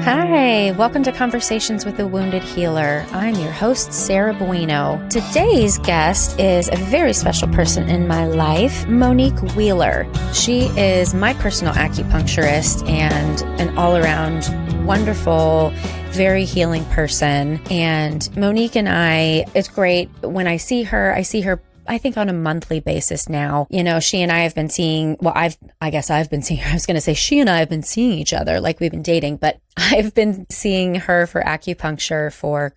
Hi, welcome to Conversations with a Wounded Healer. I'm your host, Sarah Bueno. Today's guest is a very special person in my life, Monique Wheeler. She is my personal acupuncturist and an all-around wonderful, very healing person. And Monique and I, it's great when I see her, I think on a monthly basis now. You know, she and I have been seeing, I guess I've been seeing her. I was going to say she and I have been seeing each other like we've been dating, but I've been seeing her for acupuncture for,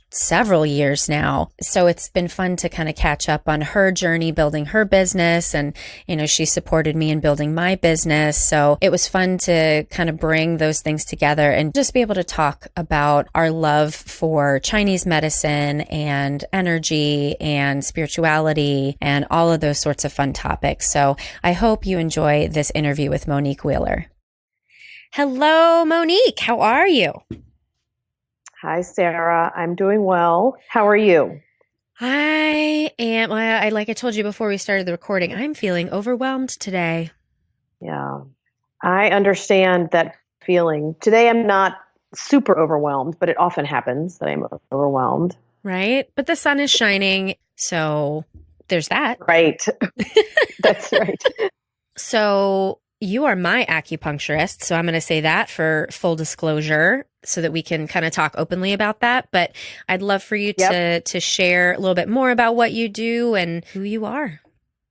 several years now. So it's been fun to kind of catch up on her journey building her business. And, you know, she supported me in building my business. So it was fun to kind of bring those things together and just be able to talk about our love for Chinese medicine and energy and spirituality and all of those sorts of fun topics. So I hope you enjoy this interview with Monique Wheeler. Hello, Monique. How are you? Hi, Sarah. I'm doing well. How are you? I am, like I told you before we started the recording, I'm feeling overwhelmed today. Yeah, I understand that feeling. Today I'm not super overwhelmed, but it often happens that I'm overwhelmed. Right? But the sun is shining, so there's that. Right. That's right. So you are my acupuncturist, so I'm going to say that for full disclosure so that we can kind of talk openly about that. But I'd love for you to share a little bit more about what you do and who you are.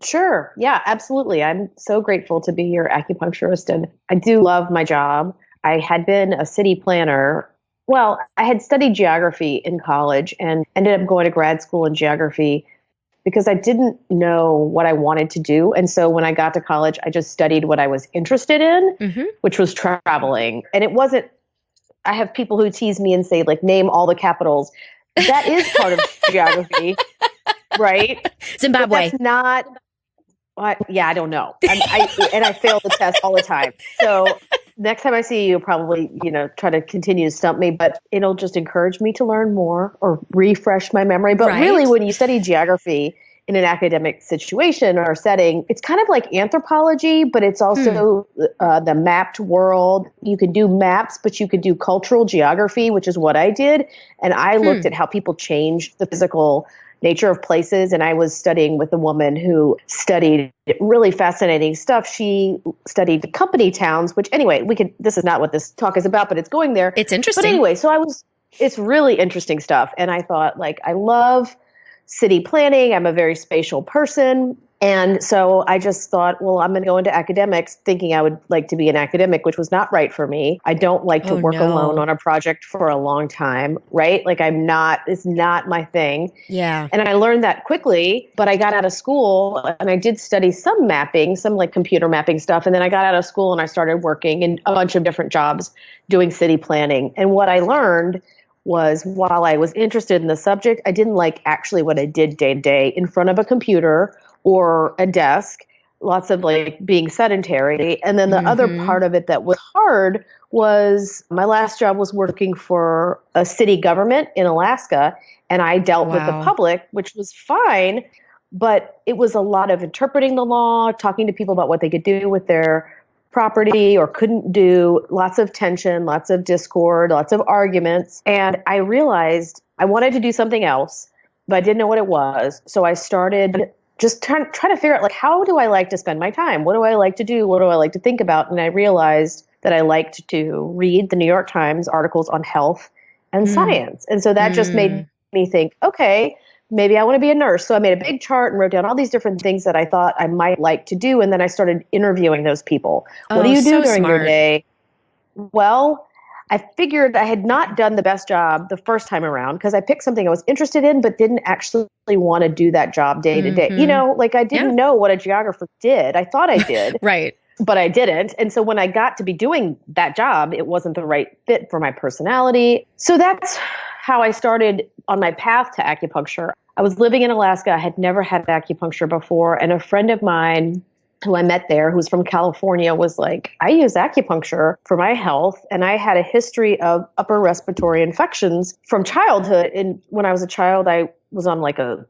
Sure. Yeah, absolutely. I'm so grateful to be your acupuncturist, and I do love my job. I had been a city planner. Well, I had studied geography in college and ended up going to grad school in geography because I didn't know what I wanted to do. And so when I got to college, I just studied what I was interested in, which was traveling. And it wasn't, I have people who tease me and say, like, name all the capitals. That is part of geography, right? Zimbabwe. But that's not, I don't know. I fail the test all the time. So next time I see you, probably, try to continue to stump me, but it'll just encourage me to learn more or refresh my memory. But really, when you study geography in an academic situation or setting, it's kind of like anthropology, but it's also the mapped world. You can do maps, but you could do cultural geography, which is what I did. And I looked at how people changed the physical nature of places. And I was studying with a woman who studied really fascinating stuff. She studied the company towns, which anyway, this is not what this talk is about, but it's going there. It's interesting. But anyway, it's really interesting stuff. And I thought, I love city planning. I'm a very spatial person. And so I just thought, well, I'm going to go into academics thinking I would like to be an academic, which was not right for me. I don't like to work alone on a project for a long time, right? It's not my thing. Yeah. And I learned that quickly, but I got out of school and I did study some mapping, some computer mapping stuff. And then I got out of school and I started working in a bunch of different jobs doing city planning. And what I learned was, while I was interested in the subject, I didn't like actually what I did day to day in front of a computer or a desk, lots of being sedentary. And then the other part of it that was hard was my last job was working for a city government in Alaska. And I dealt with the public, which was fine, but it was a lot of interpreting the law, talking to people about what they could do with their property or couldn't do, lots of tension, lots of discord, lots of arguments. And I realized I wanted to do something else, but I didn't know what it was. So I started just trying to figure out, how do I like to spend my time? What do I like to do? What do I like to think about? And I realized that I liked to read the New York Times articles on health and science. And so that just made me think, okay, maybe I want to be a nurse. So I made a big chart and wrote down all these different things that I thought I might like to do. And then I started interviewing those people. What do you do during your day? Well, I figured I had not done the best job the first time around because I picked something I was interested in, but didn't actually want to do that job day to day. I didn't know what a geographer did. I thought I did. Right. But I didn't. And so when I got to be doing that job, it wasn't the right fit for my personality. So that's how I started on my path to acupuncture. I was living in Alaska. I had never had acupuncture before. And a friend of mine who I met there, who's from California, was like, I use acupuncture for my health. And I had a history of upper respiratory infections from childhood. And when I was a child, I was on a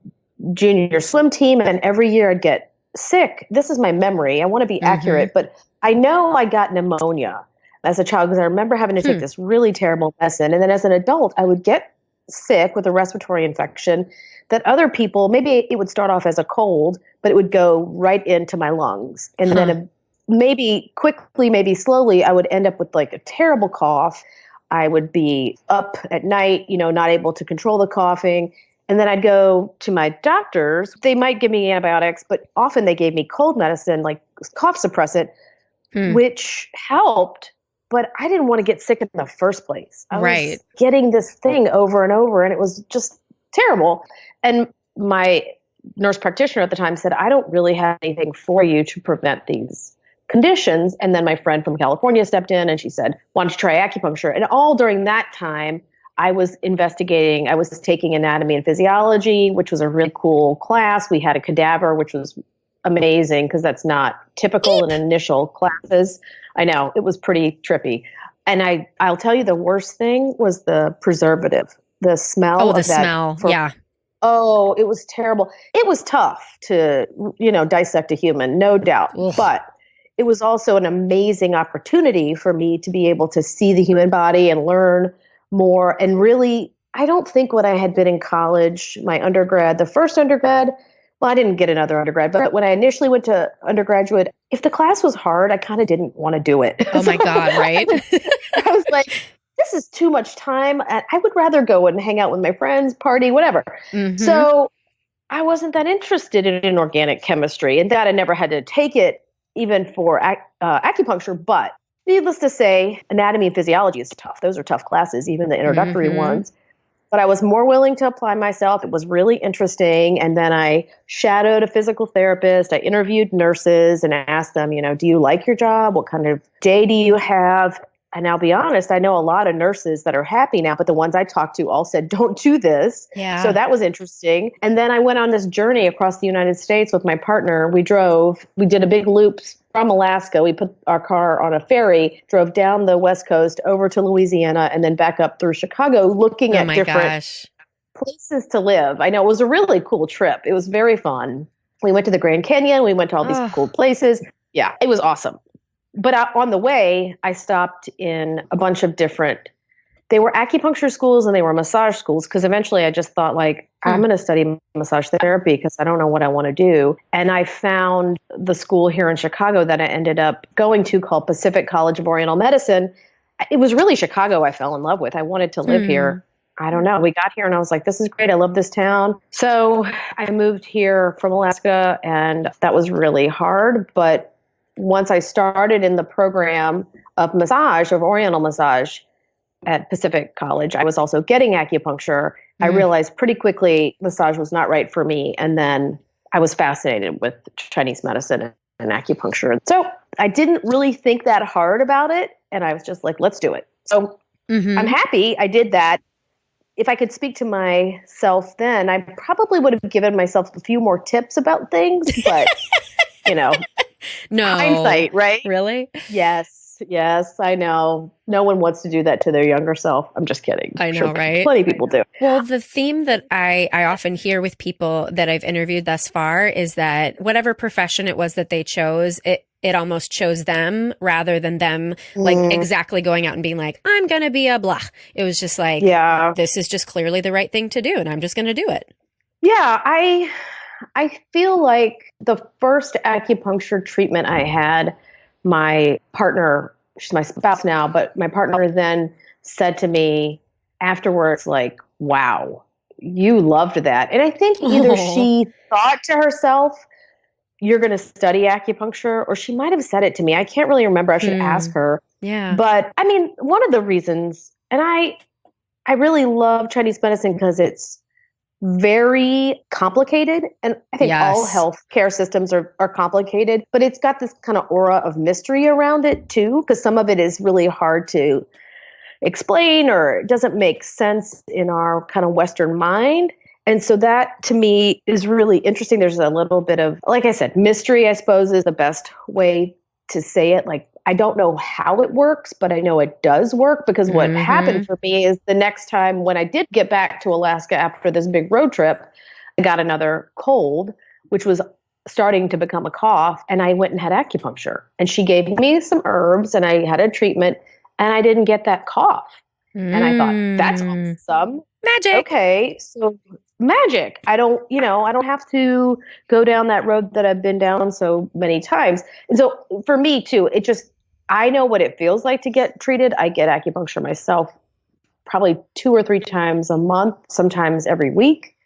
junior swim team. And every year I'd get sick. This is my memory. I want to be accurate, but I know I got pneumonia. as a child because I remember having to take this really terrible medicine. And then as an adult, I would get sick with a respiratory infection that other people, maybe it would start off as a cold, but it would go right into my lungs. And then maybe quickly, maybe slowly, I would end up with like a terrible cough. I would be up at night, not able to control the coughing. And then I'd go to my doctors. They might give me antibiotics, but often they gave me cold medicine, like cough suppressant, which helped. But I didn't want to get sick in the first place. I was getting this thing over and over, and it was just terrible. And my nurse practitioner at the time said, I don't really have anything for you to prevent these conditions. And then my friend from California stepped in and she said, why don't you try acupuncture? And all during that time, I was taking anatomy and physiology, which was a really cool class. We had a cadaver, which was amazing because that's not typical in initial classes. I know, it was pretty trippy. And I'll tell you the worst thing was the preservative, the smell of that. Oh, the smell, Oh, it was terrible. It was tough to, dissect a human, no doubt. Ugh. But it was also an amazing opportunity for me to be able to see the human body and learn more. And really, I don't think when I had been in college, the first undergrad, well, I didn't get another undergrad, but when I initially went to undergraduate, if the class was hard, I kind of didn't want to do it. Oh my God, right? I was like, this is too much time. I would rather go and hang out with my friends, party, whatever. Mm-hmm. So I wasn't that interested in organic chemistry, and that I never had to take it even for acupuncture. But needless to say, anatomy and physiology is tough. Those are tough classes, even the introductory ones. But I was more willing to apply myself. It was really interesting. And then I shadowed a physical therapist. I interviewed nurses and asked them, do you like your job? What kind of day do you have? And I'll be honest, I know a lot of nurses that are happy now, but the ones I talked to all said, don't do this. Yeah. So that was interesting. And then I went on this journey across the United States with my partner. We did a big loop from Alaska. We put our car on a ferry, drove down the West Coast over to Louisiana, and then back up through Chicago, looking at different places to live. I know, it was a really cool trip. It was very fun. We went to the Grand Canyon. We went to all these cool places. Yeah, it was awesome. But on the way, I stopped in a bunch of they were acupuncture schools and they were massage schools, because eventually I just thought, I'm going to study massage therapy because I don't know what I want to do. And I found the school here in Chicago that I ended up going to called Pacific College of Oriental Medicine. It was really Chicago I fell in love with. I wanted to live here. I don't know. We got here and I was like, this is great. I love this town. So I moved here from Alaska, and that was really hard. But once I started in the program of Oriental massage at Pacific College, I was also getting acupuncture. I realized pretty quickly massage was not right for me. And then I was fascinated with Chinese medicine and acupuncture. So I didn't really think that hard about it. And I was just like, let's do it. So I'm happy I did that. If I could speak to myself then, I probably would have given myself a few more tips about things, but no hindsight, right? Really? Yes, I know. No one wants to do that to their younger self. I'm just kidding. I know, right? Plenty of people do. Well, the theme that I often hear with people that I've interviewed thus far is that whatever profession it was that they chose, it almost chose them rather than them exactly going out and being like, I'm going to be a blah. It was just like, this is just clearly the right thing to do, and I'm just going to do it. Yeah, I feel like the first acupuncture treatment I had, my partner, she's my spouse now, but my partner then said to me afterwards, like, wow, you loved that. And I think either she thought to herself, you're going to study acupuncture, or she might have said it to me. I can't really remember. I should ask her. Yeah. But I mean, one of the reasons, and I really love Chinese medicine because it's very complicated. And I think all healthcare systems are complicated, but it's got this kind of aura of mystery around it too, because some of it is really hard to explain or doesn't make sense in our kind of Western mind. And so that to me is really interesting. There's a little bit of, like I said, mystery, I suppose, is the best way to say it. Like, I don't know how it works, but I know it does work, because what happened for me is the next time when I did get back to Alaska after this big road trip, I got another cold, which was starting to become a cough. And I went and had acupuncture, and she gave me some herbs and I had a treatment and I didn't get that cough. And I thought, that's awesome. Magic. Okay, so magic. I don't have to go down that road that I've been down so many times. And so for me too, I know what it feels like to get treated. I get acupuncture myself probably 2 or 3 times a month, sometimes every week.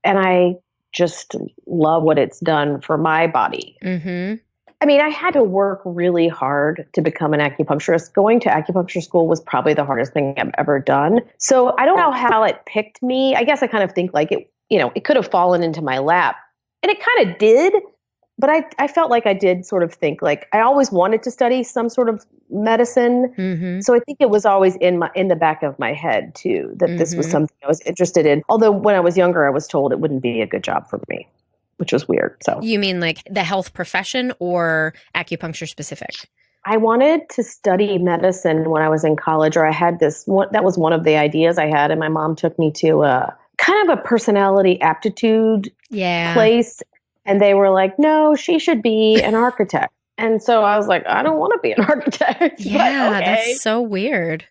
And I just love what it's done for my body. Mm-hmm. I mean, I had to work really hard to become an acupuncturist. Going to acupuncture school was probably the hardest thing I've ever done. So I don't know how it picked me. I guess I kind of think like it could have fallen into my lap. And it kind of did. But I felt like I did sort of think like I always wanted to study some sort of medicine. Mm-hmm. So I think it was always in the back of my head too, that this was something I was interested in. Although when I was younger, I was told it wouldn't be a good job for me, which was weird. So you mean like the health profession or acupuncture specific? I wanted to study medicine when I was in college, or I had that was one of the ideas I had. And my mom took me to a kind of a personality aptitude place. And they were like, no, she should be an architect. And so I was like, I don't want to be an architect. Yeah, that's so weird.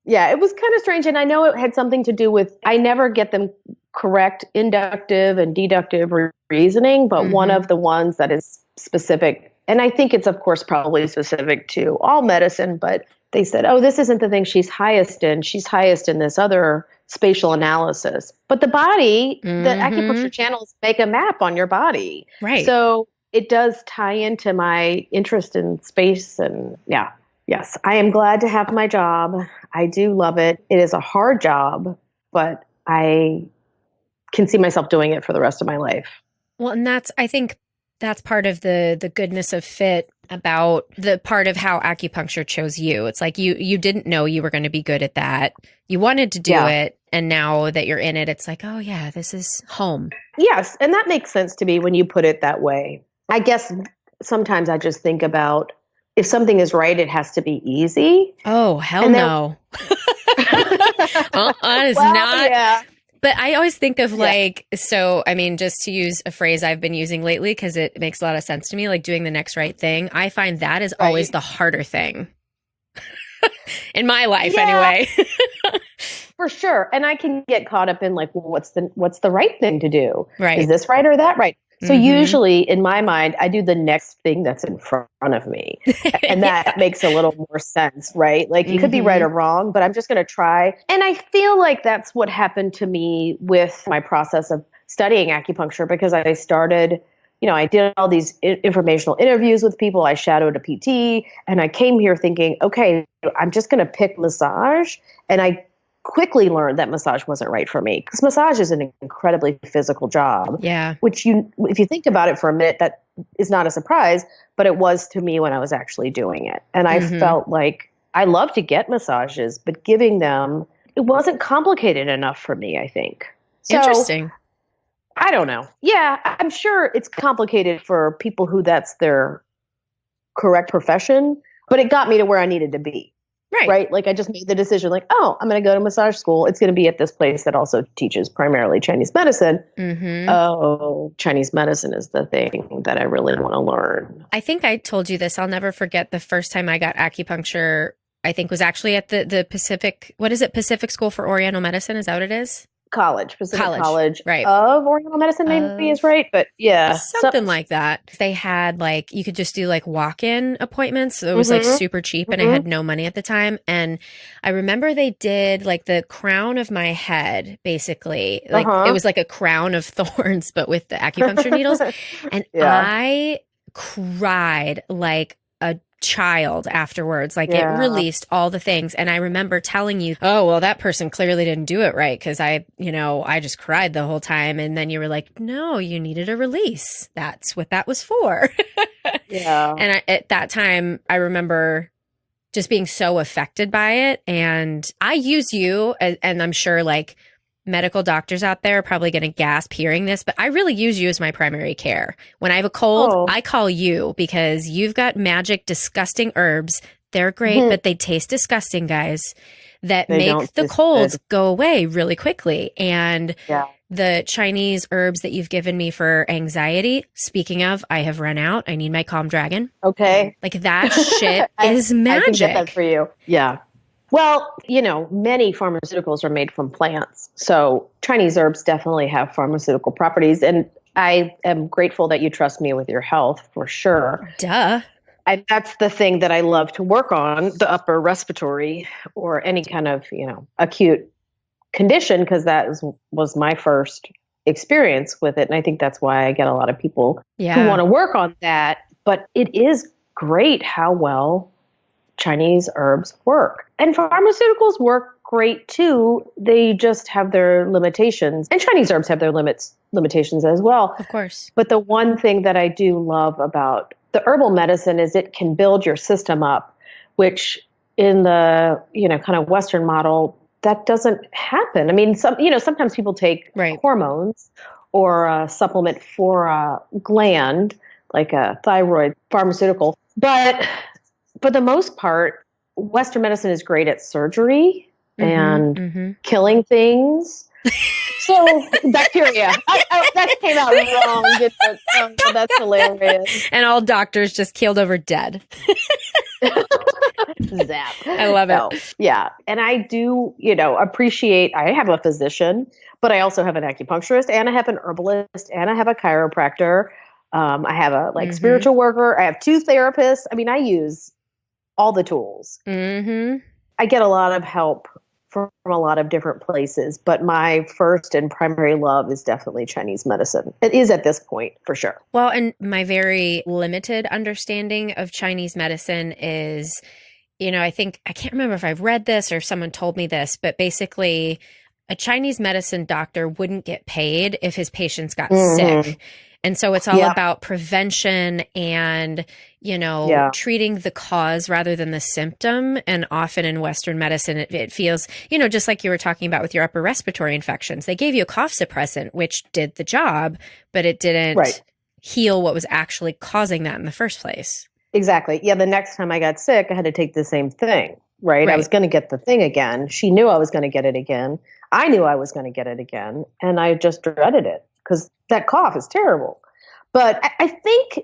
Yeah, it was kind of strange. And I know it had something to do with, I never get them correct, inductive and deductive reasoning, but one of the ones that is specific, and I think it's, of course, probably specific to all medicine, but they said, oh, this isn't the thing she's highest in. She's highest in this other spatial analysis. But the body, the acupuncture channels make a map on your body. Right. So it does tie into my interest in space. And yes, I am glad to have my job. I do love it. It is a hard job, but I can see myself doing it for the rest of my life. Well, and I think that's part of the goodness of FIT, about the part of how acupuncture chose you. It's like you didn't know you were going to be good at that. You wanted to do it. And now that you're in it, it's like, oh yeah, this is home. Yes. And that makes sense to me when you put it that way. I guess sometimes I just think about if something is right, it has to be easy. Oh, hell no. It's not. Yeah. But I always think of so, I mean, just to use a phrase I've been using lately, because it makes a lot of sense to me, like doing the next right thing. I find that is always the harder thing in my life anyway. For sure. And I can get caught up in like, well, what's the right thing to do? Right. Is this right or that right? So usually in my mind, I do the next thing that's in front of me. And that makes a little more sense, right? Like it could be right or wrong, but I'm just going to try. And I feel like that's what happened to me with my process of studying acupuncture, because I started, I did all these informational interviews with people. I shadowed a PT, and I came here thinking, okay, I'm just going to pick massage. And I quickly learned that massage wasn't right for me, because massage is an incredibly physical job. Yeah. Which if you think about it for a minute, that is not a surprise, but it was to me when I was actually doing it. And I felt like I love to get massages, but giving them, it wasn't complicated enough for me, I think. So, interesting. I don't know. Yeah, I'm sure it's complicated for people who that's their correct profession, but it got me to where I needed to be. Right. Like I just made the decision like, oh, I'm going to go to massage school. It's going to be at this place that also teaches primarily Chinese medicine. Oh, Chinese medicine is the thing that I really want to learn. I think I told you this. I'll never forget the first time I got acupuncture, I think was actually at the Pacific, what is it? Pacific School for Oriental Medicine. Is that what it is? Pacific College right. of Oriental Medicine maybe is right, but yeah. Something like that. They had like, you could just do like walk-in appointments. So it was like super cheap, and I had no money at the time. And I remember they did like the crown of my head, basically. Like it was like a crown of thorns, but with the acupuncture needles. And I cried like a child afterwards. Like it released all the things. And I remember telling you, oh, well, that person clearly didn't do it right, because I just cried the whole time. And then you were like, no, you needed a release. That's what that was for. And at that time, I remember just being so affected by it. And I use you, and I'm sure like medical doctors out there are probably going to gasp hearing this, but I really use you as my primary care. When I have a cold, I call you, because you've got magic, disgusting herbs. They're great, but they taste disgusting, guys, that make the colds go away really quickly. And the Chinese herbs that you've given me for anxiety, speaking of, I have run out. I need my Calm Dragon. Okay. Like that shit is magic. I can get that for you. Yeah. Well, many pharmaceuticals are made from plants. So Chinese herbs definitely have pharmaceutical properties. And I am grateful that you trust me with your health for sure. Duh. That's the thing that I love to work on, the upper respiratory or any kind of, acute condition, because was my first experience with it. And I think that's why I get a lot of people who want to work on that. But it is great how well Chinese herbs work. And pharmaceuticals work great too. They just have their limitations. And Chinese herbs have their limitations as well. Of course. But the one thing that I do love about the herbal medicine is it can build your system up, which in the, kind of Western model, that doesn't happen. I mean, sometimes people take hormones or a supplement for a gland, like a thyroid pharmaceutical. But for the most part, Western medicine is great at surgery and killing things. So bacteria. That came out wrong. Didn't it? That's hilarious. And all doctors just keeled over dead. Zap. I love it. Yeah. And I do, appreciate, I have a physician, but I also have an acupuncturist and I have an herbalist and I have a chiropractor. I have a spiritual worker. I have 2 therapists. I mean, I use all the tools. I get a lot of help from a lot of different places, but my first and primary love is definitely Chinese medicine. It is at this point, for sure. Well, and my very limited understanding of Chinese medicine is, I can't remember if I've read this or someone told me this, but basically a Chinese medicine doctor wouldn't get paid if his patients got sick. And so it's all about prevention and, treating the cause rather than the symptom. And often in Western medicine, it feels, just like you were talking about with your upper respiratory infections, they gave you a cough suppressant, which did the job, but it didn't heal what was actually causing that in the first place. Exactly. Yeah. The next time I got sick, I had to take the same thing, right? I was going to get the thing again. She knew I was going to get it again. I knew I was going to get it again. And I just dreaded it because that cough is terrible. But I think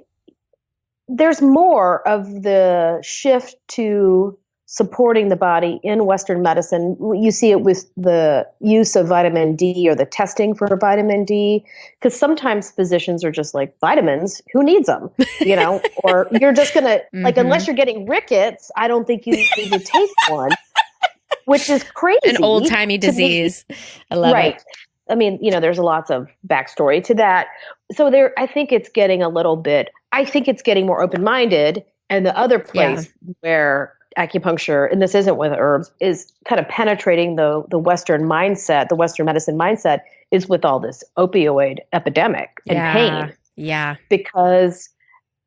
there's more of the shift to supporting the body in Western medicine. You see it with the use of vitamin D or the testing for vitamin D, because sometimes physicians are just like, vitamins, who needs them? Or you're just going to, unless you're getting rickets, I don't think you need to take one, which is crazy. An old-timey disease. I love it. I mean, there's lots of backstory to that. So I think it's getting more open-minded. And the other place where acupuncture, and this isn't with herbs, is kind of penetrating the Western mindset, the Western medicine mindset, is with all this opioid epidemic and pain. Yeah. Because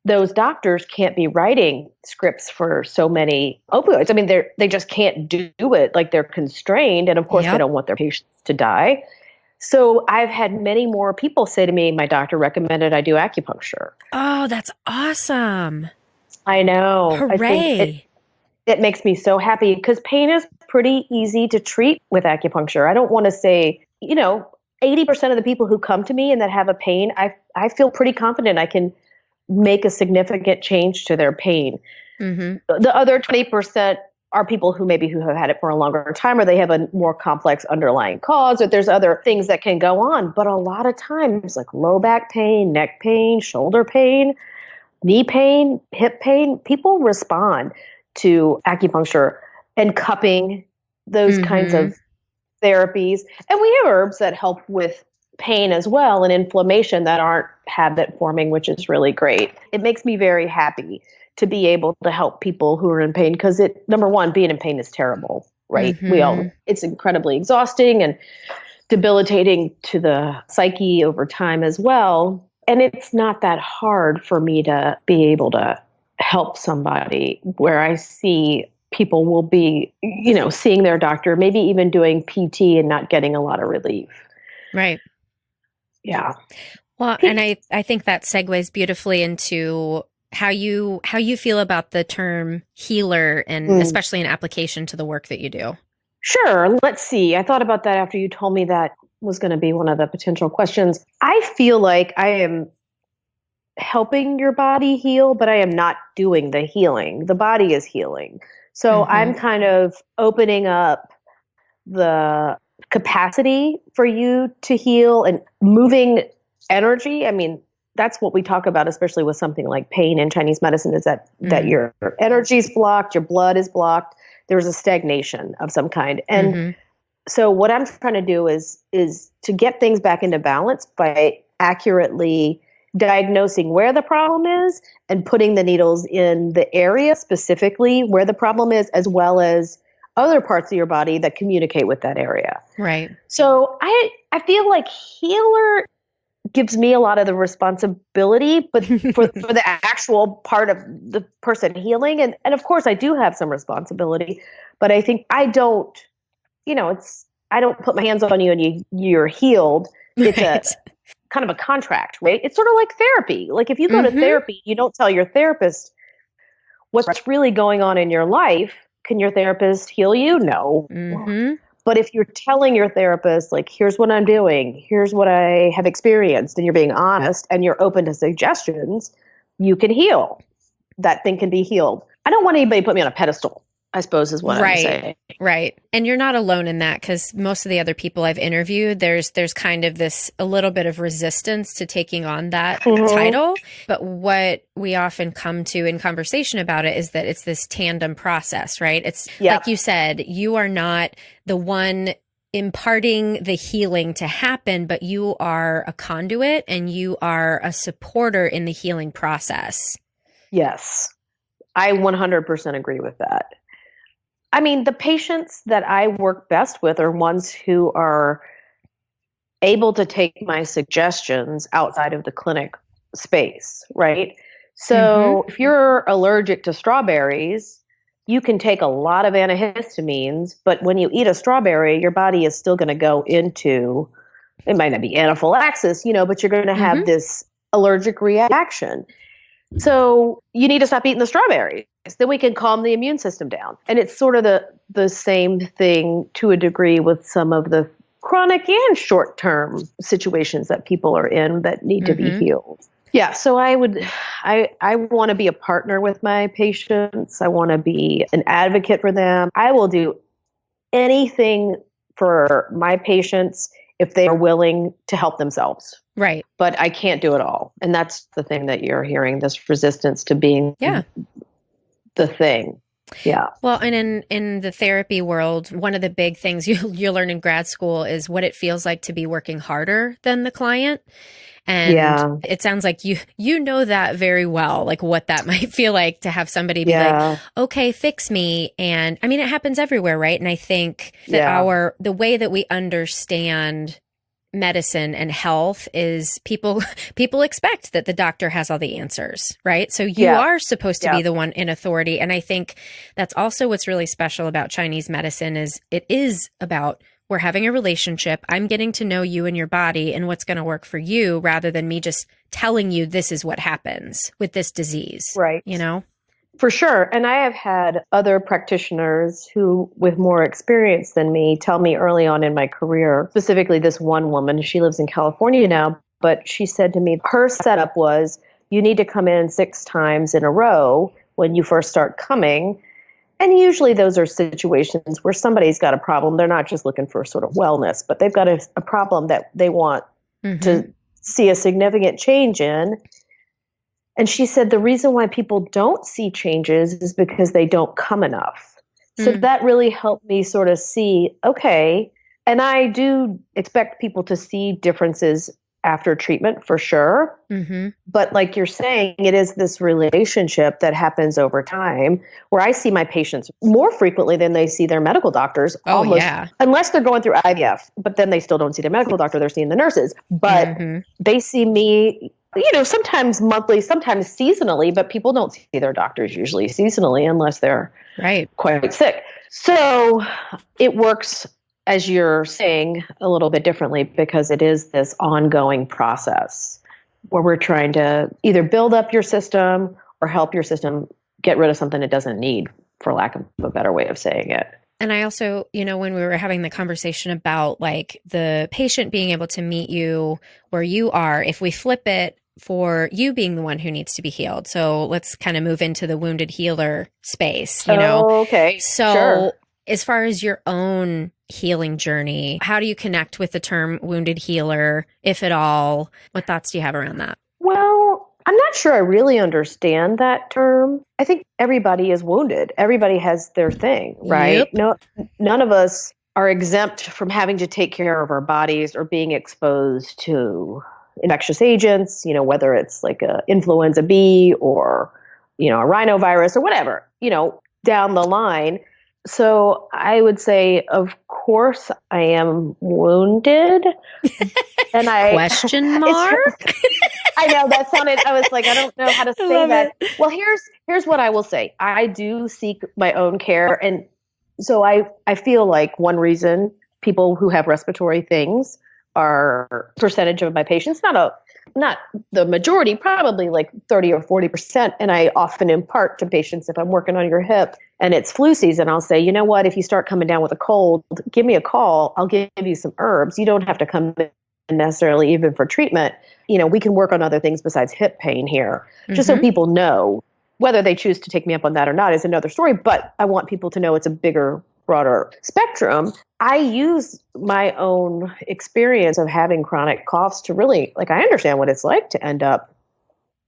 those doctors can't be writing scripts for so many opioids. I mean, they just can't do it. Like, they're constrained. And of course, they don't want their patients to die. So I've had many more people say to me, my doctor recommended I do acupuncture. Oh, that's awesome. I know. Hooray. I think it makes me so happy because pain is pretty easy to treat with acupuncture. I don't want to say, 80% of the people who come to me and that have a pain, I feel pretty confident I can make a significant change to their pain. The other 20% are people who have had it for a longer time, or they have a more complex underlying cause, or there's other things that can go on. But a lot of times, like low back pain, neck pain, shoulder pain, knee pain, hip pain, people respond to acupuncture and cupping, those kinds of therapies. And we have herbs that help with pain as well and inflammation that aren't habit forming, which is really great. It makes me very happy to be able to help people who are in pain, because number one, being in pain is terrible, right? It's incredibly exhausting and debilitating to the psyche over time as well. And it's not that hard for me to be able to help somebody where I see people will be, seeing their doctor, maybe even doing PT and not getting a lot of relief. Right. Yeah. Well, and I think that segues beautifully into how you feel about the term healer, and especially in application to the work that you do. Sure. Let's see. I thought about that after you told me that was going to be one of the potential questions. I feel like I am helping your body heal, but I am not doing the healing. The body is healing. So I'm kind of opening up the capacity for you to heal and moving energy. I mean, that's what we talk about, especially with something like pain in Chinese medicine, is that your energy is blocked, your blood is blocked. There's a stagnation of some kind. And so what I'm trying to do is to get things back into balance by accurately diagnosing where the problem is and putting the needles in the area specifically where the problem is, as well as other parts of your body that communicate with that area. Right. So I feel like healer gives me a lot of the responsibility, but for the actual part of the person healing. And of course I do have some responsibility, but I think I don't, I don't put my hands on you and you're healed. It's a kind of a contract, right? It's sort of like therapy. Like if you go to therapy, you don't tell your therapist what's really going on in your life. Can your therapist heal you? No. But if you're telling your therapist, like, here's what I'm doing, here's what I have experienced, and you're being honest and you're open to suggestions, you can heal. That thing can be healed. I don't want anybody to put me on a pedestal, I suppose is what I'm saying. Right. And you're not alone in that, because most of the other people I've interviewed, there's kind of this a little bit of resistance to taking on that title. But what we often come to in conversation about it is that it's this tandem process, right? It's like you said, you are not the one imparting the healing to happen, but you are a conduit and you are a supporter in the healing process. Yes, I 100% agree with that. I mean, the patients that I work best with are ones who are able to take my suggestions outside of the clinic space, right? So if you're allergic to strawberries, you can take a lot of antihistamines, but when you eat a strawberry, your body is still going to go into, it might not be anaphylaxis, but you're going to have this allergic reaction. So you need to stop eating the strawberries. Then we can calm the immune system down. And it's sort of the same thing to a degree with some of the chronic and short-term situations that people are in that need to be healed. Yeah, so I want to be a partner with my patients. I want to be an advocate for them. I will do anything for my patients if they are willing to help themselves. Right. But I can't do it all. And that's the thing that you're hearing, this resistance to being the thing. Yeah. Well, and in the therapy world, one of the big things you learn in grad school is what it feels like to be working harder than the client. And it sounds like you know that very well, like what that might feel like to have somebody be like, okay, fix me. And I mean, it happens everywhere, right? And I think that the way that we understand medicine and health is people expect that the doctor has all the answers, right? So you are supposed to be the one in authority. And I think that's also what's really special about Chinese medicine is it is about we're having a relationship. I'm getting to know you and your body and what's going to work for you rather than me just telling you this is what happens with this disease. Right. For sure. And I have had other practitioners who, with more experience than me, tell me early on in my career, specifically this one woman, she lives in California now, but she said to me, her setup was, you need to come in 6 times in a row when you first start coming. And usually those are situations where somebody's got a problem. They're not just looking for sort of wellness, but they've got a problem that they want to see a significant change in. And she said the reason why people don't see changes is because they don't come enough. So that really helped me sort of see, okay, and I do expect people to see differences after treatment for sure. But like you're saying, it is this relationship that happens over time where I see my patients more frequently than they see their medical doctors. Unless they're going through IVF, but then they still don't see their medical doctor. They're seeing the nurses, but they see me, sometimes monthly, sometimes seasonally, but people don't see their doctors usually seasonally unless they're quite sick. So it works, as you're saying, a little bit differently because it is this ongoing process where we're trying to either build up your system or help your system get rid of something it doesn't need, for lack of a better way of saying it. And I also, when we were having the conversation about like the patient being able to meet you where you are, if we flip it for you being the one who needs to be healed. So let's kind of move into the wounded healer space, Okay. So sure. As far as your own healing journey, how do you connect with the term wounded healer, if at all? What thoughts do you have around that? Well, I'm not sure I really understand that term. I think everybody is wounded. Everybody has their thing, right? Yep. No, none of us are exempt from having to take care of our bodies or being exposed to infectious agents, whether it's like a influenza B or, a rhinovirus or whatever, down the line. So I would say, of course, I am wounded. And Question mark? I know that sounded, I was like, I don't know how to say that. Well, here's what I will say. I do seek my own care. And so I feel like one reason people who have respiratory things are percentage of my patients, not the majority, probably like 30 or 40%. And I often impart to patients, if I'm working on your hip and it's flu season, I'll say, you know what, if you start coming down with a cold, give me a call. I'll give you some herbs. You don't have to come in necessarily even for treatment. We can work on other things besides hip pain here, just so people know. Whether they choose to take me up on that or not is another story, but I want people to know it's a bigger, broader spectrum. I use my own experience of having chronic coughs to really, I understand what it's like to end up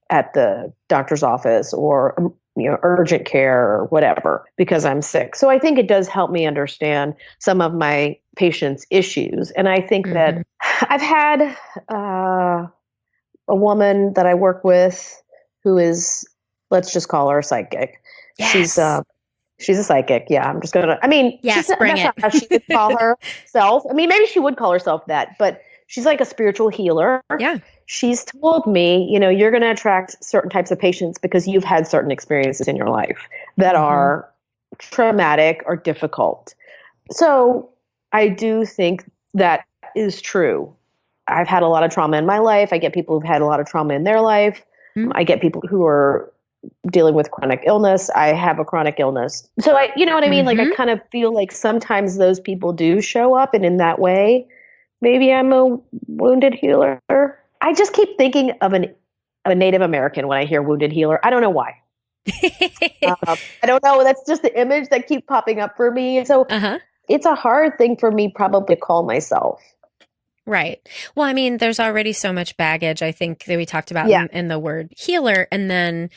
at the doctor's office or, urgent care or whatever because I'm sick. So I think it does help me understand some of my patients' issues. And I think that I've had a woman that I work with who is, let's just call her a psychic. Yes. She's a psychic. Yeah, I'm just gonna. Yes, that's not how she would call herself. Maybe she would call herself that, but she's like a spiritual healer. Yeah. She's told me, you're going to attract certain types of patients because you've had certain experiences in your life that are traumatic or difficult. So I do think that is true. I've had a lot of trauma in my life. I get people who've had a lot of trauma in their life. I get people who are dealing with chronic illness. I have a chronic illness. So you know what I mean? I kind of feel like sometimes those people do show up, and in that way, maybe I'm a wounded healer. I just keep thinking of a Native American when I hear wounded healer. I don't know why. I don't know. That's just the image that keeps popping up for me. So it's a hard thing for me probably to call myself. Right. Well, there's already so much baggage, I think, that we talked about in the word healer. And then,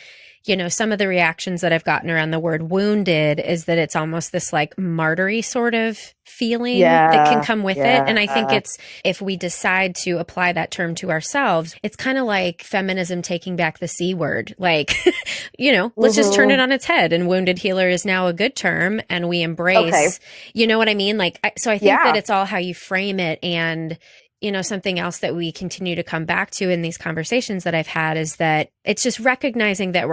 some of the reactions that I've gotten around the word wounded is that it's almost this martyry sort of feeling that can come with it. And I think it's, if we decide to apply that term to ourselves, it's kind of like feminism taking back the C word. Let's just turn it on its head, and wounded healer is now a good term, and we embrace, you know what I mean? So I think that it's all how you frame it. And something else that we continue to come back to in these conversations that I've had is that it's just recognizing that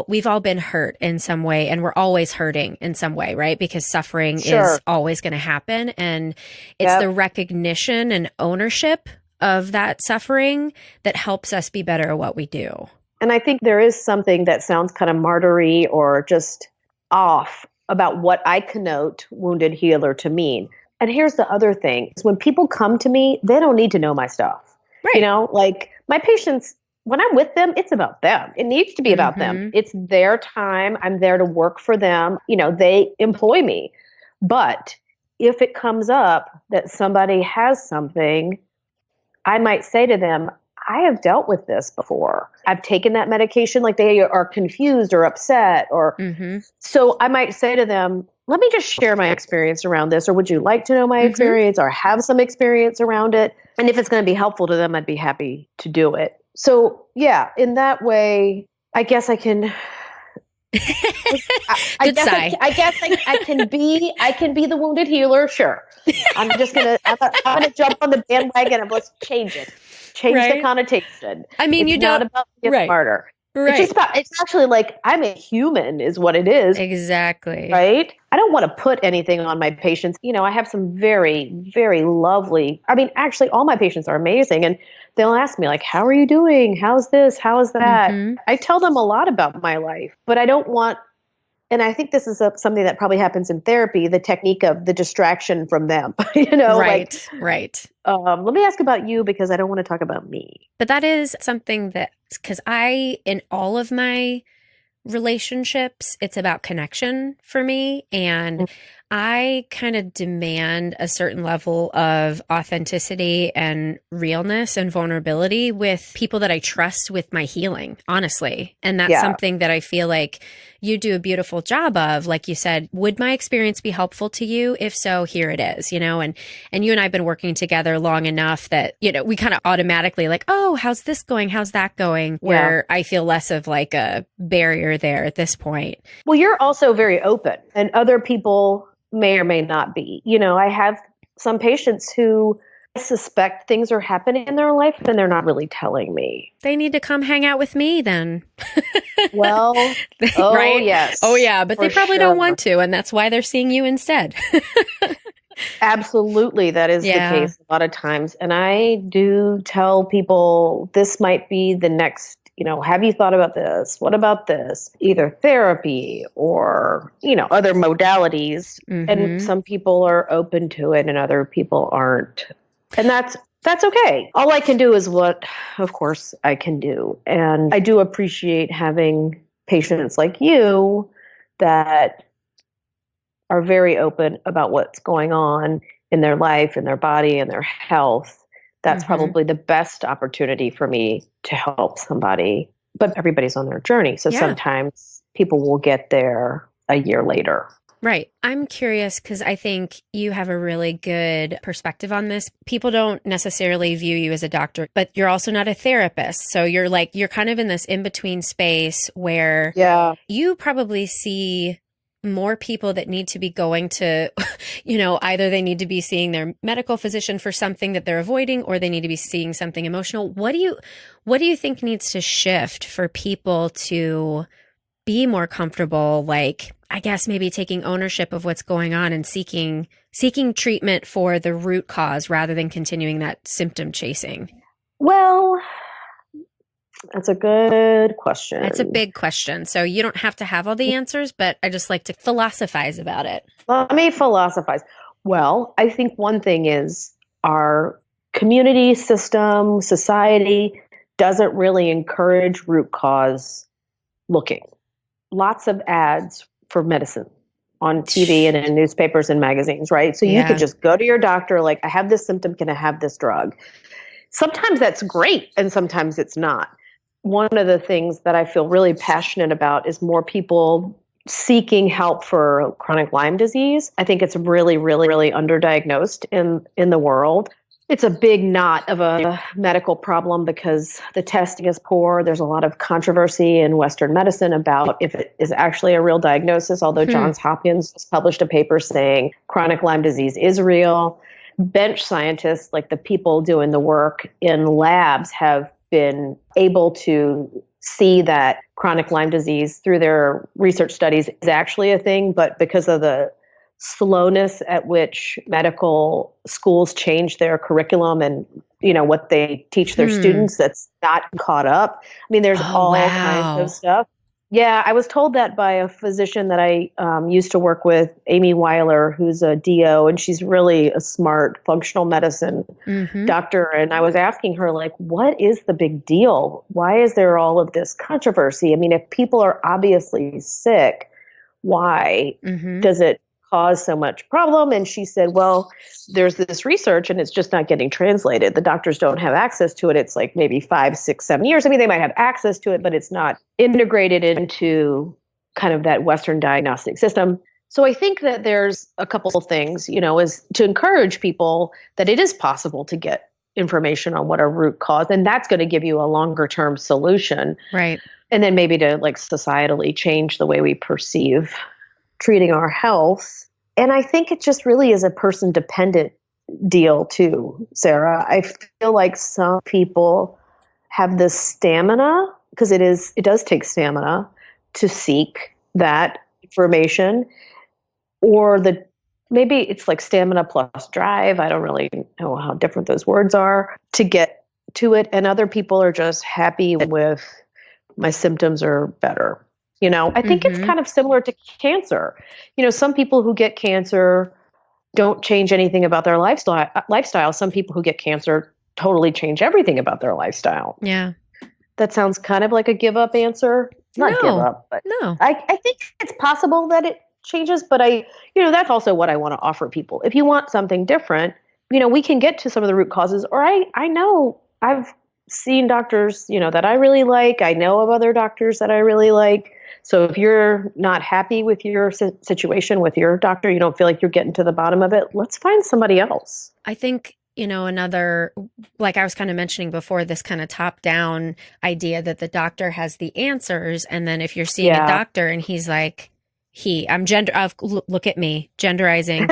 we've all been hurt in some way, and we're always hurting in some way, right? Because suffering is always going to happen. And it's the recognition and ownership of that suffering that helps us be better at what we do. And I think there is something that sounds kind of martyry or just off about what I connote wounded healer to mean. And here's the other thing. Is when people come to me, they don't need to know my stuff. Right. My patients, when I'm with them, it's about them. It needs to be about them. It's their time. I'm there to work for them. They employ me. But if it comes up that somebody has something, I might say to them, I have dealt with this before. I've taken that medication, they are confused or upset or so I might say to them, let me just share my experience around this, or would you like to know my experience or have some experience around it? And if it's going to be helpful to them, I'd be happy to do it. So yeah, in that way, I guess I can I can be the wounded healer. Sure. I'm gonna jump on the bandwagon and let's change it. Change the connotation. It's not about being smarter. Right. It's actually I'm a human is what it is. Exactly. Right? I don't want to put anything on my patients. I have some very, very lovely, actually all my patients are amazing. And they'll ask me how are you doing? How's this? How is that? I tell them a lot about my life, but I don't want And I think this is something that probably happens in therapy, the technique of the distraction from them, Right. Let me ask about you because I don't want to talk about me. But that is something that, because in all of my relationships, it's about connection for me. And I kind of demand a certain level of authenticity and realness and vulnerability with people that I trust with my healing, honestly. And that's something that I feel like you do a beautiful job of. Like you said, would my experience be helpful to you? If so, here it is, and you and I have been working together long enough that, we kind of automatically like, oh, how's this going? How's that going? Where I feel less of like a barrier there at this point. Well, you're also very open, and other people may or may not be. I have some patients who suspect things are happening in their life and they're not really telling me. They need to come hang out with me then. Well, right? Yes. Oh, yeah, but they probably don't want to, and that's why they're seeing you instead. Absolutely. That is the case a lot of times. And I do tell people this might be the next, have you thought about this? What about this? Either therapy or, other modalities. Mm-hmm. And some people are open to it and other people aren't. And that's okay. All I can do is what, of course, I can do. And I do appreciate having patients like you that are very open about what's going on in their life, in their body, and their health. That's probably the best opportunity for me to help somebody. But everybody's on their journey. So sometimes people will get there a year later. Right. I'm curious because I think you have a really good perspective on this. People don't necessarily view you as a doctor, but you're also not a therapist. So you're kind of in this in-between space where you probably see more people that need to be going to, either they need to be seeing their medical physician for something that they're avoiding, or they need to be seeing something emotional. What do you think needs to shift for people to be more comfortable, like, I guess maybe taking ownership of what's going on and seeking treatment for the root cause rather than continuing that symptom chasing? Well, that's a good question. It's a big question. So you don't have to have all the answers, but I just like to philosophize about it. Let me philosophize. Well, I think one thing is our community system, society doesn't really encourage root cause looking. Lots of ads for medicine on TV and in newspapers and magazines, right? So you could just go to your doctor, like, I have this symptom, can I have this drug? Sometimes that's great, and sometimes it's not. One of the things that I feel really passionate about is more people seeking help for chronic Lyme disease. I think it's really, really, really underdiagnosed in the world. It's a big knot of a medical problem because the testing is poor. There's a lot of controversy in Western medicine about if it is actually a real diagnosis, although Johns Hopkins just published a paper saying chronic Lyme disease is real. Bench scientists, like the people doing the work in labs, have been able to see that chronic Lyme disease through their research studies is actually a thing, but because of the slowness at which medical schools change their curriculum and what they teach their students, that's not caught up. I mean, there's all kinds of stuff. Yeah, I was told that by a physician that I used to work with, Amy Weiler, who's a DO, and she's really a smart functional medicine doctor. And I was asking her, like, what is the big deal? Why is there all of this controversy? I mean, if people are obviously sick, why does it cause so much problem? And she said, well, there's this research and it's just not getting translated. The doctors don't have access to it. It's like maybe 5, 6, 7 years. I mean, they might have access to it, but it's not integrated into kind of that Western diagnostic system. So I think that there's a couple of things, is to encourage people that it is possible to get information on what a root cause, and that's going to give you a longer term solution. Right. And then maybe to like societally change the way we perceive treating our health. And I think it just really is a person dependent deal too, Sarah. I feel like some people have the stamina, because it does take stamina to seek that information, or maybe it's like stamina plus drive. I don't really know how different those words are to get to it. And other people are just happy with my symptoms are better. I think it's kind of similar to cancer. Some people who get cancer don't change anything about their lifestyle. Some people who get cancer totally change everything about their lifestyle. Yeah. That sounds kind of like a give up answer. Not give up, but no. I think it's possible that it changes, but that's also what I want to offer people. If you want something different, we can get to some of the root causes, or I know I've seen doctors, that I really like. I know of other doctors that I really like. So if you're not happy with your situation with your doctor, you don't feel like you're getting to the bottom of it, let's find somebody else. I think, another, like I was kind of mentioning before, this kind of top down idea that the doctor has the answers. And then if you're seeing a doctor and he's like, look at me, genderizing,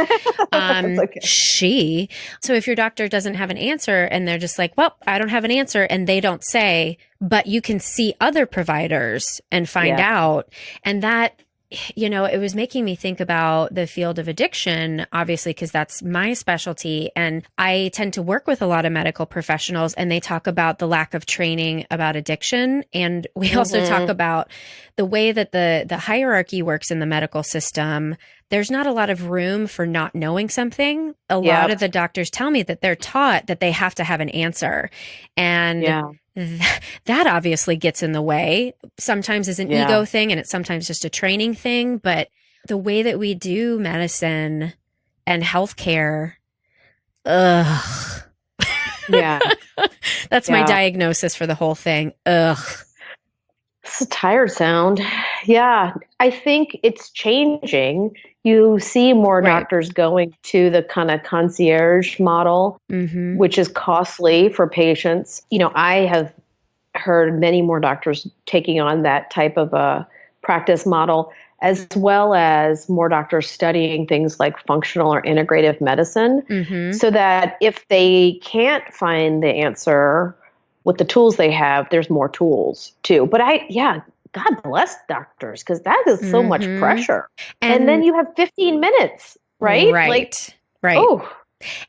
okay. she. So if your doctor doesn't have an answer and they're just like, well, I don't have an answer, and they don't say, but you can see other providers and find out. And that, it was making me think about the field of addiction, obviously, because that's my specialty. And I tend to work with a lot of medical professionals, and they talk about the lack of training about addiction. And we also talk about the way that the hierarchy works in the medical system. There's not a lot of room for not knowing something. A lot of the doctors tell me that they're taught that they have to have an answer. And that obviously gets in the way. Sometimes is an ego thing, and it's sometimes just a training thing. But the way that we do medicine and healthcare, ugh. Yeah. That's my diagnosis for the whole thing. Ugh. It's a tired sound. Yeah. I think it's changing. You see more doctors going to the kind of concierge model, which is costly for patients. I have heard many more doctors taking on that type of a practice model, as well as more doctors studying things like functional or integrative medicine, so that if they can't find the answer with the tools they have, there's more tools too. But God bless doctors, because that is so much pressure. And then you have 15 minutes, right? Right. Oh.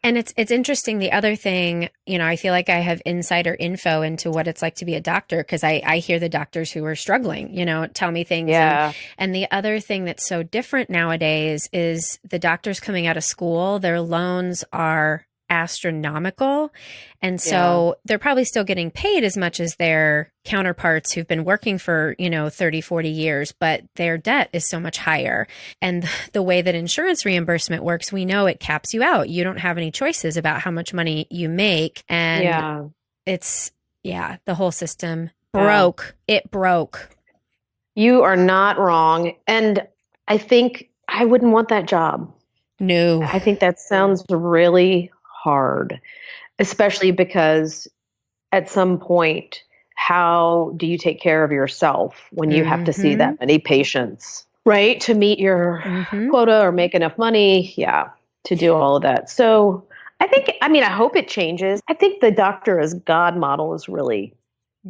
And it's interesting. The other thing, I feel like I have insider info into what it's like to be a doctor, because I hear the doctors who are struggling, tell me things. Yeah. And the other thing that's so different nowadays is the doctors coming out of school, their loans are astronomical. And so they're probably still getting paid as much as their counterparts who've been working for, 30, 40 years, but their debt is so much higher. And the way that insurance reimbursement works, we know it caps you out. You don't have any choices about how much money you make. And it's, the whole system broke. It broke. You are not wrong. And I think I wouldn't want that job. No. I think that sounds really hard, especially because at some point, how do you take care of yourself when you have to see that many patients, right? To meet your quota or make enough money, to do all of that. So I hope it changes. I think the doctor as God model is really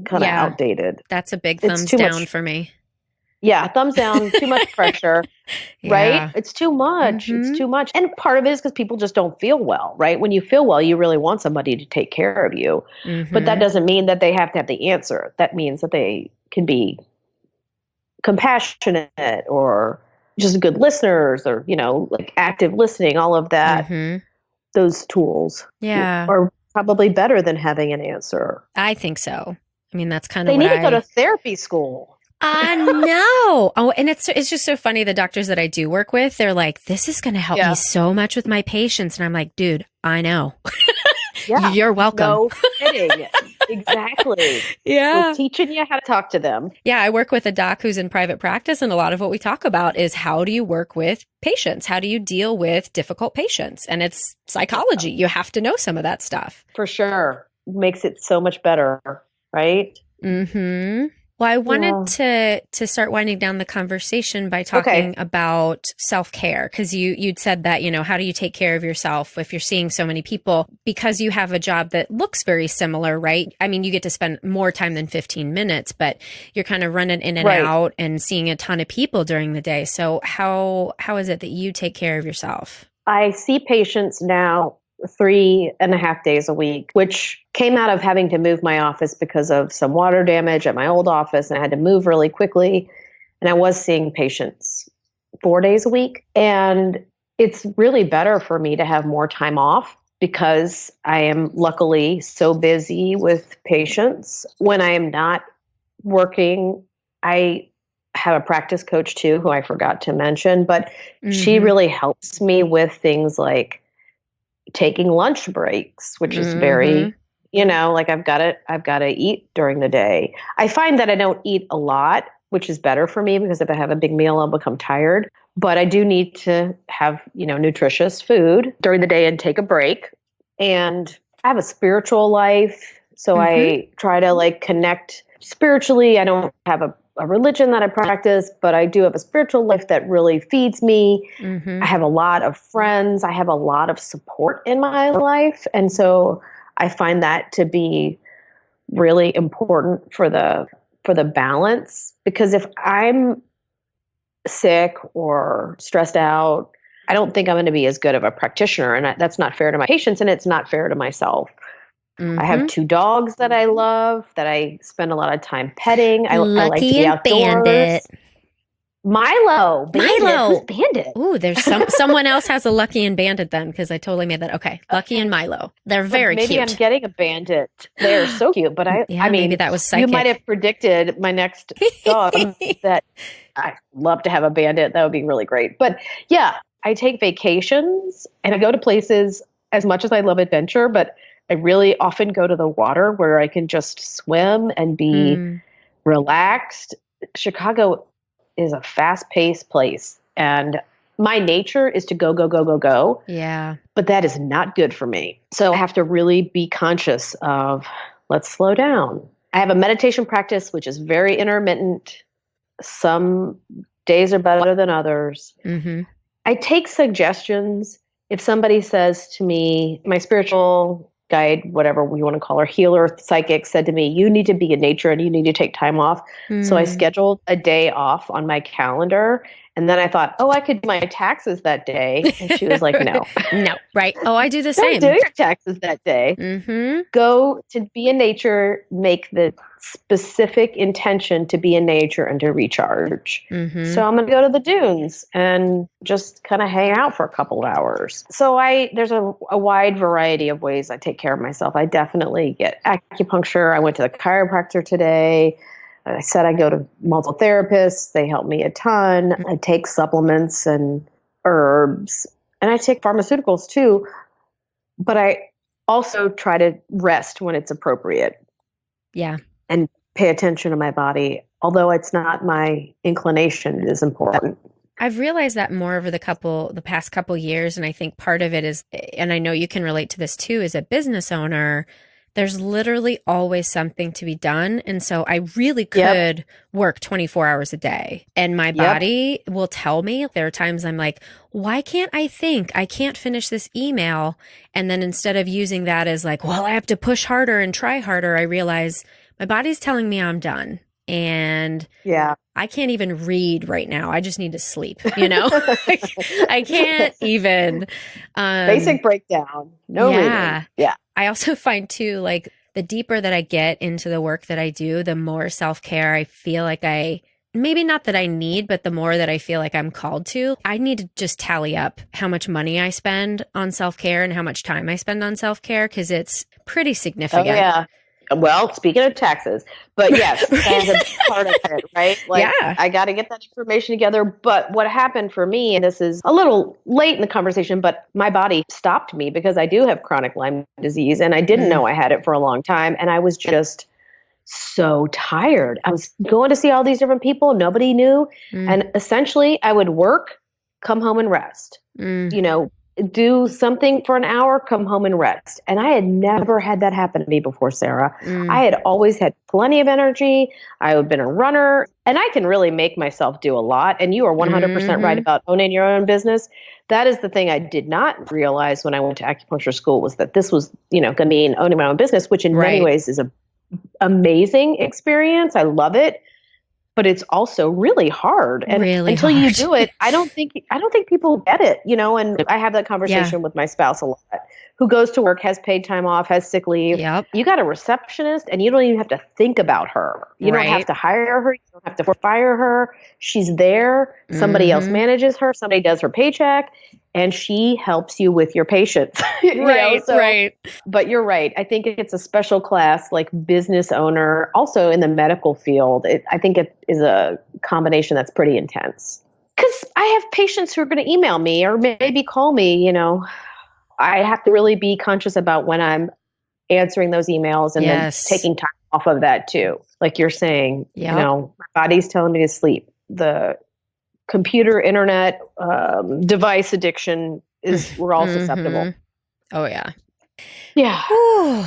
kind of outdated. That's a big thumbs down for me. Yeah, thumbs down, too much pressure, right? It's too much. It's too much. And part of it is because people just don't feel well, right? When you feel well, you really want somebody to take care of you. But that doesn't mean that they have to have the answer. That means that they can be compassionate or just good listeners, or, like active listening, all of that. Those tools are probably better than having an answer. I think so. I mean, that's kind of They need to go to therapy school. I know. Oh, and it's just so funny. The doctors that I do work with, they're like, this is going to help me so much with my patients. And I'm like, dude, I know. You're welcome. No kidding. Exactly. We're teaching you how to talk to them. Yeah. I work with a doc who's in private practice, and a lot of what we talk about is how do you work with patients? How do you deal with difficult patients? And it's psychology. You have to know some of that stuff. For sure. Makes it so much better. Right? Well, I wanted to start winding down the conversation by talking about self-care, because you'd said that, how do you take care of yourself if you're seeing so many people, because you have a job that looks very similar, right? I mean, you get to spend more time than 15 minutes, but you're kind of running in and out and seeing a ton of people during the day. So how is it that you take care of yourself? I see patients now 3.5 days a week, which came out of having to move my office because of some water damage at my old office, and I had to move really quickly. And I was seeing patients 4 days a week. And it's really better for me to have more time off because I am luckily so busy with patients. When I am not working, I have a practice coach too, who I forgot to mention, but she really helps me with things like taking lunch breaks, which is very, like I've got to eat during the day. I find that I don't eat a lot, which is better for me because if I have a big meal, I'll become tired. But I do need to have, nutritious food during the day and take a break. And I have a spiritual life. So I try to connect spiritually. I don't have a religion that I practice, but I do have a spiritual life that really feeds me. I have a lot of friends. I have a lot of support in my life. And so I find that to be really important for the balance, because if I'm sick or stressed out, I don't think I'm going to be as good of a practitioner. And that's not fair to my patients, and it's not fair to myself. I have 2 dogs that I love, that I spend a lot of time petting. I like to be outdoors. Bandit. Milo. Who's Bandit? Ooh, there's someone else has a Lucky and Bandit then, because I totally made that. Okay, Lucky and Milo. They're very cute. Maybe I'm getting a Bandit. They're so cute, but I mean, maybe that was psychic. You might have predicted my next dog that I'd love to have a Bandit. That would be really great. But yeah, I take vacations and I go to places as much as I love adventure, but I really often go to the water where I can just swim and be relaxed. Chicago is a fast-paced place, and my nature is to go, go, go, go, go. Yeah. But that is not good for me. So I have to really be conscious of, let's slow down. I have a meditation practice, which is very intermittent. Some days are better than others. I take suggestions. If somebody says to me, my spiritual guide, whatever you want to call her, healer, psychic, said to me, you need to be in nature and you need to take time off. So I scheduled a day off on my calendar. And then I thought, I could do my taxes that day. And she was like, no. No, right. Oh, I do the same. Don't do your taxes that day. Go to be in nature, make the specific intention to be in nature and to recharge. So I'm going to go to the dunes and just kind of hang out for a couple of hours. So there's a wide variety of ways I take care of myself. I definitely get acupuncture. I went to the chiropractor today. I said I go to multiple therapists. They help me a ton. I take supplements and herbs, and I take pharmaceuticals too. But I also try to rest when it's appropriate. Yeah. And pay attention to my body. Although it's not my inclination, it is important. I've realized that more over the past couple years. And I think part of it is, and I know you can relate to this too, as a business owner, there's literally always something to be done. And so I really could work 24 hours a day. And my body will tell me, there are times I'm like, why can't I think? I can't finish this email. And then instead of using that as like, well, I have to push harder and try harder, I realize my body's telling me I'm done. And I can't even read right now. I just need to sleep, I can't even. Basic breakdown. No reading. Yeah. I also find too, like the deeper that I get into the work that I do, the more self-care I feel like maybe not that I need, but the more that I feel like I'm called to. I need to just tally up how much money I spend on self-care and how much time I spend on self-care, because it's pretty significant. Oh, yeah. Well, speaking of taxes, but yes, that's a part of it, right? I got to get that information together. But what happened for me, and this is a little late in the conversation, but my body stopped me because I do have chronic Lyme disease, and I didn't know I had it for a long time. And I was just so tired. I was going to see all these different people. Nobody knew. And essentially I would work, come home and rest, do something for an hour, come home and rest. And I had never had that happen to me before, Sarah. I had always had plenty of energy. I had been a runner, and I can really make myself do a lot. And you are 100% right about owning your own business. That is the thing I did not realize when I went to acupuncture school, was that this was, going to mean owning my own business, which in many ways is an amazing experience. I love it. but it's also really hard. And Really until hard. you do it, I don't think people get it, and I have that conversation with my spouse a lot, who goes to work, has paid time off, has sick leave. Yep. You got a receptionist and you don't even have to think about her. You don't have to hire her. You don't have to fire her. She's there. Somebody else manages her. Somebody does her paycheck. And she helps you with your patients. Right. But you're right. I think it's a special class, like business owner, also in the medical field. I think it is a combination that's pretty intense. Because I have patients who are going to email me or maybe call me, I have to really be conscious about when I'm answering those emails and then taking time off of that too. Like you're saying, my body's telling me to sleep. The computer, internet, device addiction we're all susceptible. Oh, yeah. Yeah. Ooh,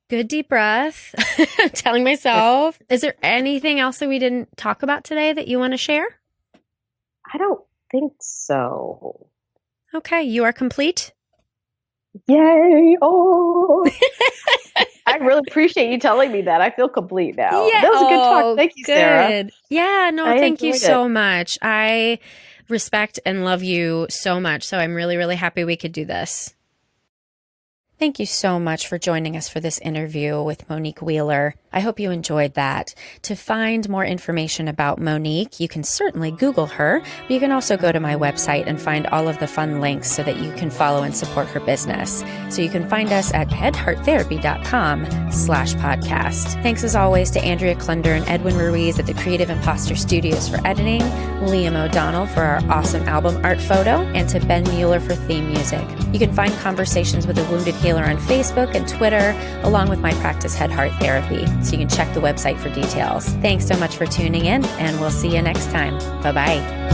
good deep breath. I'm telling myself. Is there anything else that we didn't talk about today that you want to share? I don't think so. Okay. You are complete? Yay. Oh. I really appreciate you telling me that. I feel complete now. Yeah. That was a good talk. Thank you, Sarah. Yeah, no, thank you so much. I respect and love you so much. So I'm really, really happy we could do this. Thank you so much for joining us for this interview with Monique Wheeler. I hope you enjoyed that. To find more information about Monique, you can certainly Google her, but you can also go to my website and find all of the fun links so that you can follow and support her business. So you can find us at headhearttherapy.com/podcast. Thanks as always to Andrea Klunder and Edwin Ruiz at the Creative Imposter Studios for editing, Liam O'Donnell for our awesome album art photo, and to Ben Mueller for theme music. You can find Conversations with a Wounded Healer on Facebook and Twitter, along with my practice Head Heart Therapy. So you can check the website for details. Thanks so much for tuning in, and we'll see you next time. Bye-bye.